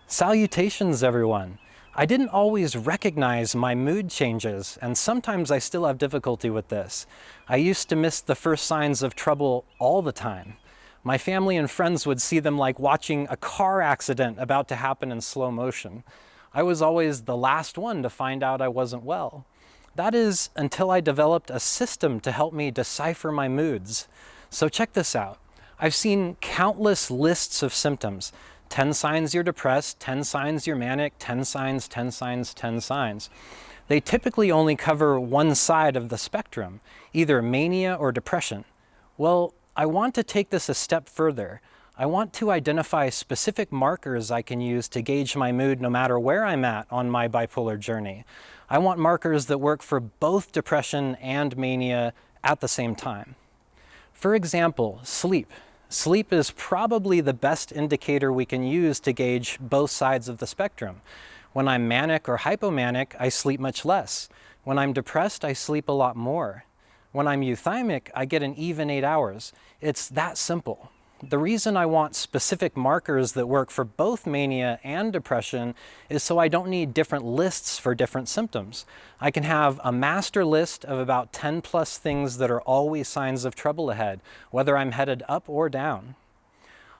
Salutations, everyone. I didn't always recognize my mood changes, and sometimes I still have difficulty with this. I used to miss the first signs of trouble all the time. My family and friends would see them like watching a car accident about to happen in slow motion. I was always the last one to find out I wasn't well. That is, until I developed a system to help me decipher my moods. So check this out. I've seen countless lists of symptoms. 10 signs you're depressed, 10 signs you're manic, 10 signs, 10 signs, 10 signs. They typically only cover one side of the spectrum, either mania or depression. Well, I want to take this a step further. I want to identify specific markers I can use to gauge my mood no matter where I'm at on my bipolar journey. I want markers that work for both depression and mania at the same time. For example, sleep. Sleep is probably the best indicator we can use to gauge both sides of the spectrum. When I'm manic or hypomanic, I sleep much less. When I'm depressed, I sleep a lot more. When I'm euthymic, I get an even 8 hours. It's that simple. The reason I want specific markers that work for both mania and depression is so I don't need different lists for different symptoms. I can have a master list of about 10 plus things that are always signs of trouble ahead, whether I'm headed up or down.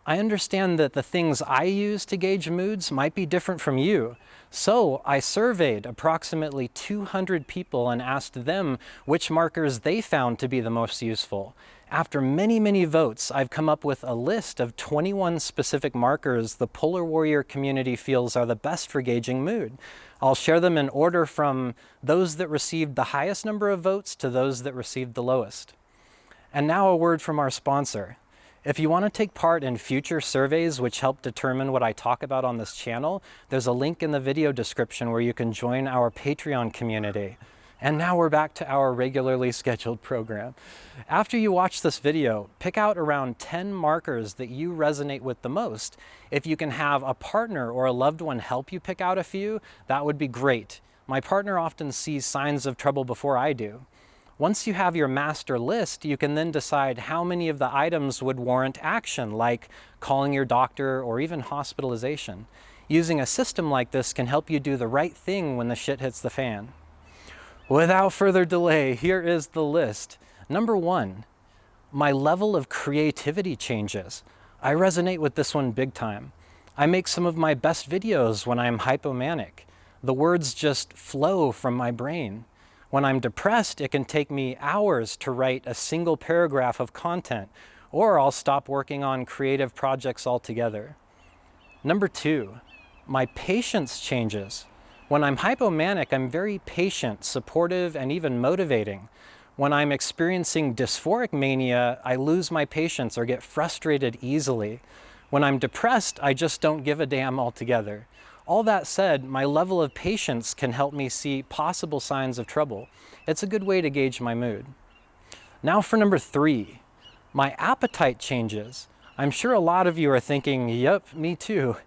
I understand that the things I use to gauge moods might be different from you. So I surveyed approximately 200 people and asked them which markers they found to be the most useful. After many votes, I've come up with a list of 21 specific markers the Polar Warrior community feels are the best for gauging mood. I'll share them in order from those that received the highest number of votes to those that received the lowest. And now a word from our sponsor. If you want to take part in future surveys which help determine what I talk about on this channel, there's a link in the video description where you can join our Patreon community. And now we're back to our regularly scheduled program. After you watch this video, pick out around 10 markers that you resonate with the most. If you can have a partner or a loved one help you pick out a few, that would be great. My partner often sees signs of trouble before I do. Once you have your master list, you can then decide how many of the items would warrant action, like calling your doctor or even hospitalization. Using a system like this can help you do the right thing when the shit hits the fan. Without further delay, here is the list. Number 1, my level of creativity changes. I resonate with this one big time. I make some of my best videos when I'm hypomanic. The words just flow from my brain. When I'm depressed, it can take me hours to write a single paragraph of content, or I'll stop working on creative projects altogether. Number 2, my patience changes. When I'm hypomanic, I'm very patient, supportive, and even motivating. When I'm experiencing dysphoric mania, I lose my patience or get frustrated easily. When I'm depressed, I just don't give a damn altogether. All that said, my level of patience can help me see possible signs of trouble. It's a good way to gauge my mood. Now for number 3, my appetite changes. I'm sure a lot of you are thinking, yep, me too.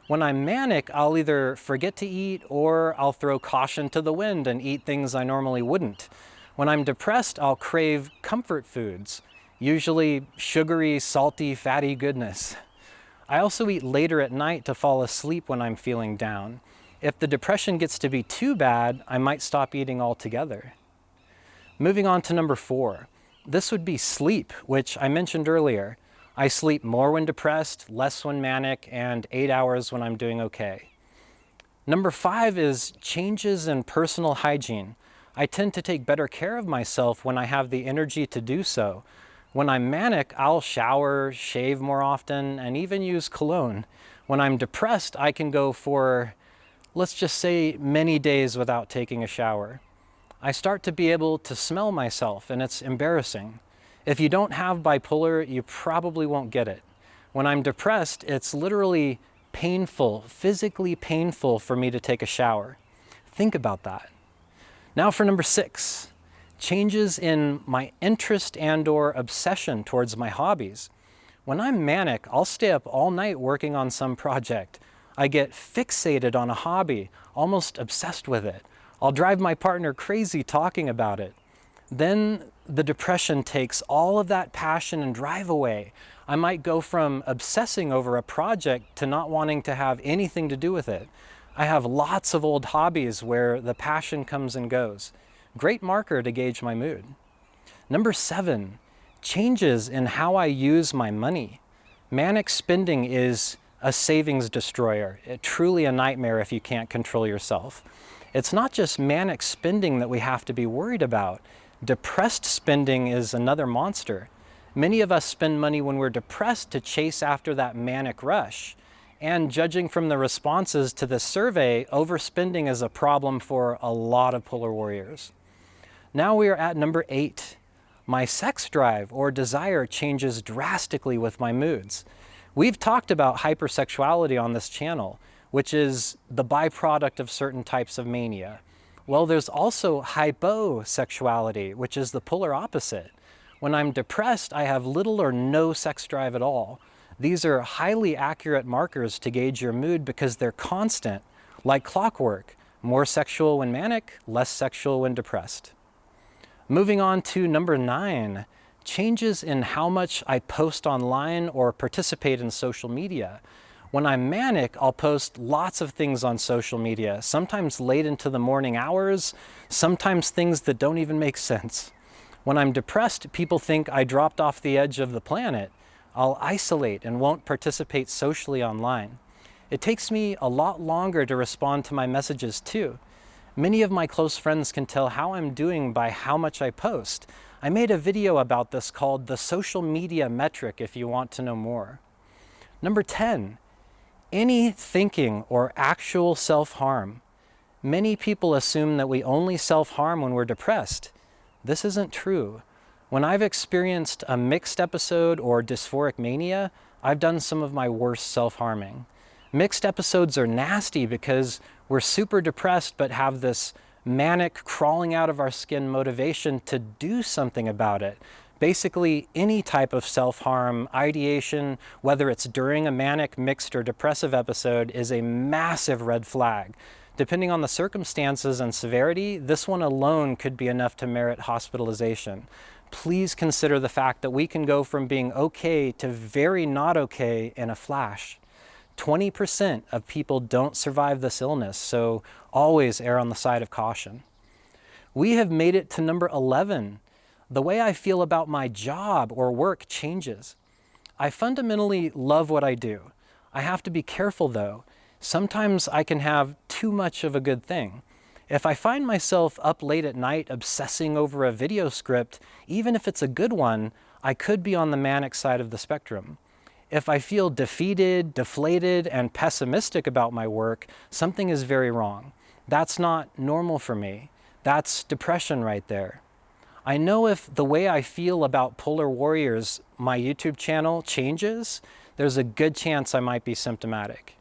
When I'm manic, I'll either forget to eat or I'll throw caution to the wind and eat things I normally wouldn't. When I'm depressed, I'll crave comfort foods, usually sugary, salty, fatty goodness. I also eat later at night to fall asleep when I'm feeling down. If the depression gets to be too bad, I might stop eating altogether. Moving on to number 4. This would be sleep, which I mentioned earlier. I sleep more when depressed, less when manic, and 8 hours when I'm doing okay. Number 5 is changes in personal hygiene. I tend to take better care of myself when I have the energy to do so. When I'm manic, I'll shower, shave more often, and even use cologne. When I'm depressed, I can go for, let's just say, many days without taking a shower. I start to be able to smell myself, and it's embarrassing. If you don't have bipolar, you probably won't get it. When I'm depressed, it's literally painful, physically painful for me to take a shower. Think about that. Now for number 6. Changes in my interest and/or obsession towards my hobbies. When I'm manic, I'll stay up all night working on some project. I get fixated on a hobby, almost obsessed with it. I'll drive my partner crazy talking about it. Then the depression takes all of that passion and drive away. I might go from obsessing over a project to not wanting to have anything to do with it. I have lots of old hobbies where the passion comes and goes. Great marker to gauge my mood. Number 7, changes in how I use my money. Manic spending is a savings destroyer. Truly a nightmare if you can't control yourself. It's not just manic spending that we have to be worried about. Depressed spending is another monster. Many of us spend money when we're depressed to chase after that manic rush. And judging from the responses to this survey, overspending is a problem for a lot of polar warriors. Now we are at number 8. My sex drive or desire changes drastically with my moods. We've talked about hypersexuality on this channel, which is the byproduct of certain types of mania. Well, there's also hyposexuality, which is the polar opposite. When I'm depressed, I have little or no sex drive at all. These are highly accurate markers to gauge your mood because they're constant, like clockwork. More sexual when manic, less sexual when depressed. Moving on to number 9, changes in how much I post online or participate in social media. When I'm manic, I'll post lots of things on social media, sometimes late into the morning hours, sometimes things that don't even make sense. When I'm depressed, people think I dropped off the edge of the planet. I'll isolate and won't participate socially online. It takes me a lot longer to respond to my messages too. Many of my close friends can tell how I'm doing by how much I post. I made a video about this called the social media metric if you want to know more. Number 10, any thinking or actual self-harm. Many people assume that we only self-harm when we're depressed. This isn't true. When I've experienced a mixed episode or dysphoric mania, I've done some of my worst self-harming. Mixed episodes are nasty because we're super depressed but have this manic crawling out of our skin motivation to do something about it. Basically, any type of self-harm, ideation, whether it's during a manic, mixed, or depressive episode, is a massive red flag. Depending on the circumstances and severity, this one alone could be enough to merit hospitalization. Please consider the fact that we can go from being okay to very not okay in a flash. 20% of people don't survive this illness, so always err on the side of caution. We have made it to number 11. The way I feel about my job or work changes. I fundamentally love what I do. I have to be careful though. Sometimes I can have too much of a good thing. If I find myself up late at night obsessing over a video script, even if it's a good one, I could be on the manic side of the spectrum. If I feel defeated, deflated, and pessimistic about my work, something is very wrong. That's not normal for me. That's depression right there. I know if the way I feel about Polar Warriors, my YouTube channel, changes, there's a good chance I might be symptomatic.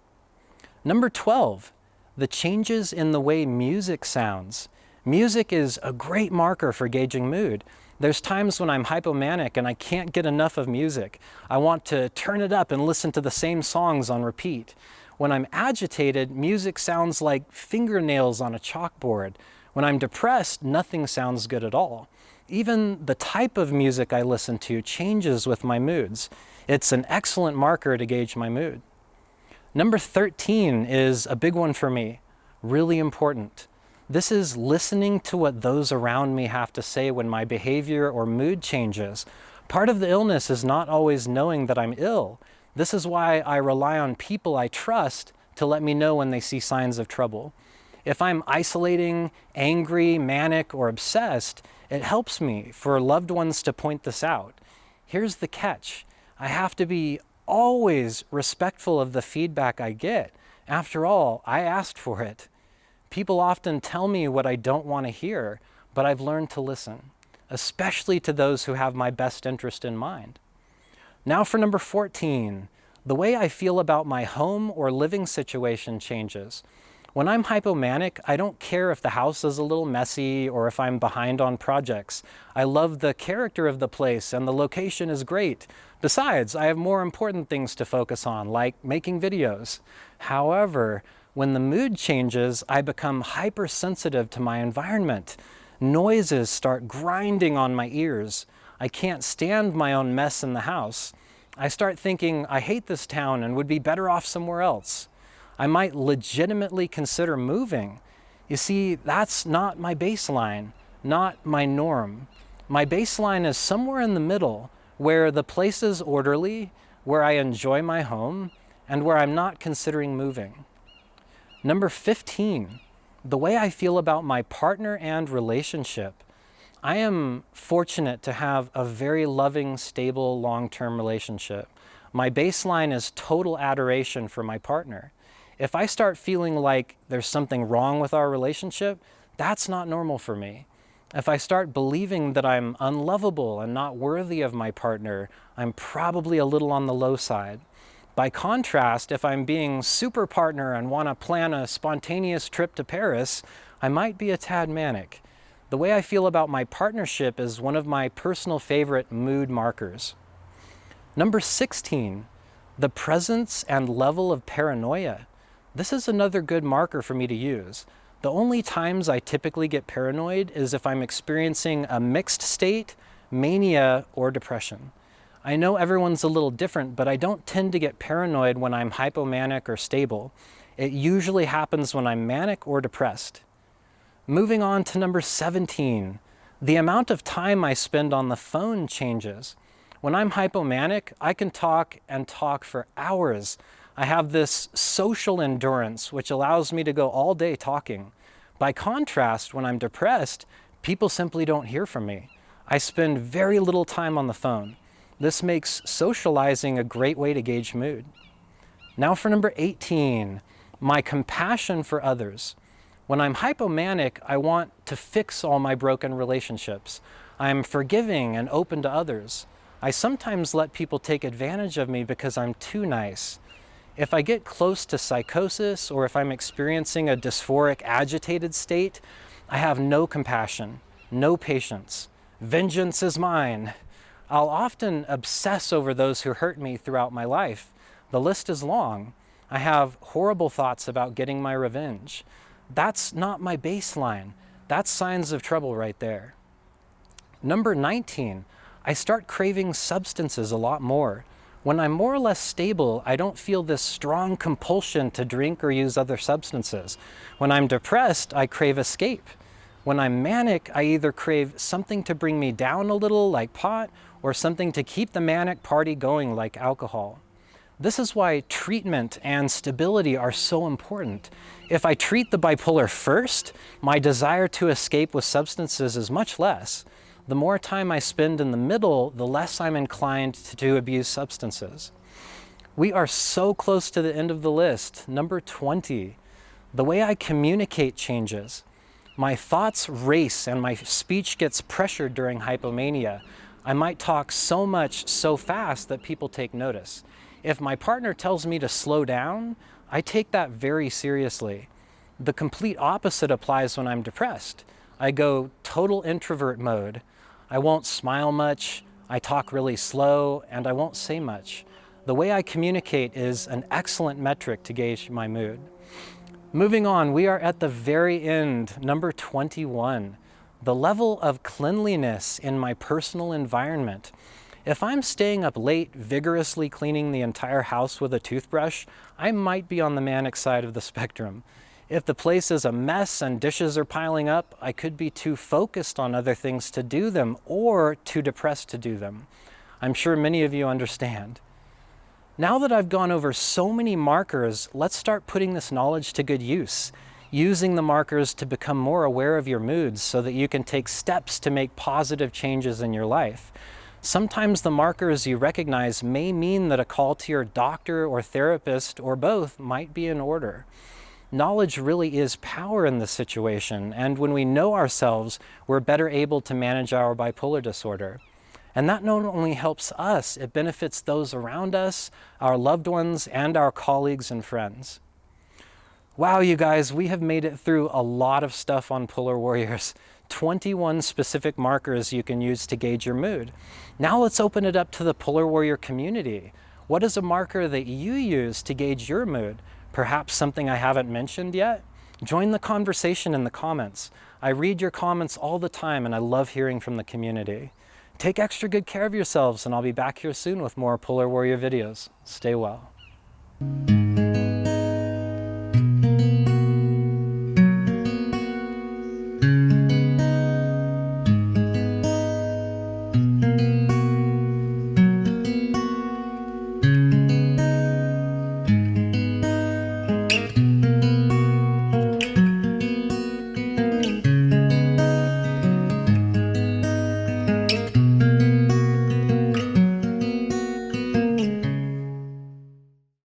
Number 12, the changes in the way music sounds. Music is a great marker for gauging mood. There's times when I'm hypomanic and I can't get enough of music. I want to turn it up and listen to the same songs on repeat. When I'm agitated, music sounds like fingernails on a chalkboard. When I'm depressed, nothing sounds good at all. Even the type of music I listen to changes with my moods. It's an excellent marker to gauge my mood. Number 13 is a big one for me, really important. This is listening to what those around me have to say when my behavior or mood changes. Part of the illness is not always knowing that I'm ill. This is why I rely on people I trust to let me know when they see signs of trouble. If I'm isolating, angry, manic, or obsessed, it helps me for loved ones to point this out. Here's the catch. I have to be always respectful of the feedback I get. After all, I asked for it. People often tell me what I don't want to hear, but I've learned to listen, especially to those who have my best interest in mind. Now for number 14, the way I feel about my home or living situation changes. When I'm hypomanic, I don't care if the house is a little messy or if I'm behind on projects. I love the character of the place and the location is great. Besides, I have more important things to focus on, like making videos. However, when the mood changes, I become hypersensitive to my environment. Noises start grinding on my ears. I can't stand my own mess in the house. I start thinking I hate this town and would be better off somewhere else. I might legitimately consider moving. You see, that's not my baseline, not my norm. My baseline is somewhere in the middle, where the place is orderly, where I enjoy my home, and where I'm not considering moving. Number 15, the way I feel about my partner and relationship. I am fortunate to have a very loving, stable, long-term relationship. My baseline is total adoration for my partner. If I start feeling like there's something wrong with our relationship, that's not normal for me. If I start believing that I'm unlovable and not worthy of my partner, I'm probably a little on the low side. By contrast, if I'm being super partner and want to plan a spontaneous trip to Paris, I might be a tad manic. The way I feel about my partnership is one of my personal favorite mood markers. Number 16, the presence and level of paranoia. This is another good marker for me to use. The only times I typically get paranoid is if I'm experiencing a mixed state, mania, or depression. I know everyone's a little different, but I don't tend to get paranoid when I'm hypomanic or stable. It usually happens when I'm manic or depressed. Moving on to number 17, the amount of time I spend on the phone changes. When I'm hypomanic, I can talk and talk for hours. I have this social endurance, which allows me to go all day talking. By contrast, when I'm depressed, people simply don't hear from me. I spend very little time on the phone. This makes socializing a great way to gauge mood. Now for number 18, my compassion for others. When I'm hypomanic, I want to fix all my broken relationships. I'm forgiving and open to others. I sometimes let people take advantage of me because I'm too nice. If I get close to psychosis or if I'm experiencing a dysphoric, agitated state, I have no compassion, no patience. Vengeance is mine. I'll often obsess over those who hurt me throughout my life. The list is long. I have horrible thoughts about getting my revenge. That's not my baseline. That's signs of trouble right there. Number 19, I start craving substances a lot more. When I'm more or less stable, I don't feel this strong compulsion to drink or use other substances. When I'm depressed, I crave escape. When I'm manic, I either crave something to bring me down a little, like pot, or something to keep the manic party going, like alcohol. This is why treatment and stability are so important. If I treat the bipolar first, my desire to escape with substances is much less. The more time I spend in the middle, the less I'm inclined to abuse substances. We are so close to the end of the list. Number 20, the way I communicate changes. My thoughts race and my speech gets pressured during hypomania. I might talk so much so fast that people take notice. If my partner tells me to slow down, I take that very seriously. The complete opposite applies when I'm depressed. I go total introvert mode. I won't smile much, I talk really slow, and I won't say much. The way I communicate is an excellent metric to gauge my mood. Moving on, we are at the very end, number 21, the level of cleanliness in my personal environment. If I'm staying up late, vigorously cleaning the entire house with a toothbrush, I might be on the manic side of the spectrum. If the place is a mess and dishes are piling up, I could be too focused on other things to do them or too depressed to do them. I'm sure many of you understand. Now that I've gone over so many markers, let's start putting this knowledge to good use, using the markers to become more aware of your moods so that you can take steps to make positive changes in your life. Sometimes the markers you recognize may mean that a call to your doctor or therapist or both might be in order. Knowledge really is power in this situation, and when we know ourselves, we're better able to manage our bipolar disorder. And that not only helps us, it benefits those around us, our loved ones, and our colleagues and friends. Wow, you guys, we have made it through a lot of stuff on Polar Warriors. 21 specific markers you can use to gauge your mood. Now let's open it up to the Polar Warrior community. What is a marker that you use to gauge your mood? Perhaps something I haven't mentioned yet? Join the conversation in the comments. I read your comments all the time and I love hearing from the community. take extra good care of yourselves, and I'll be back here soon with more Polar Warrior videos. Stay well.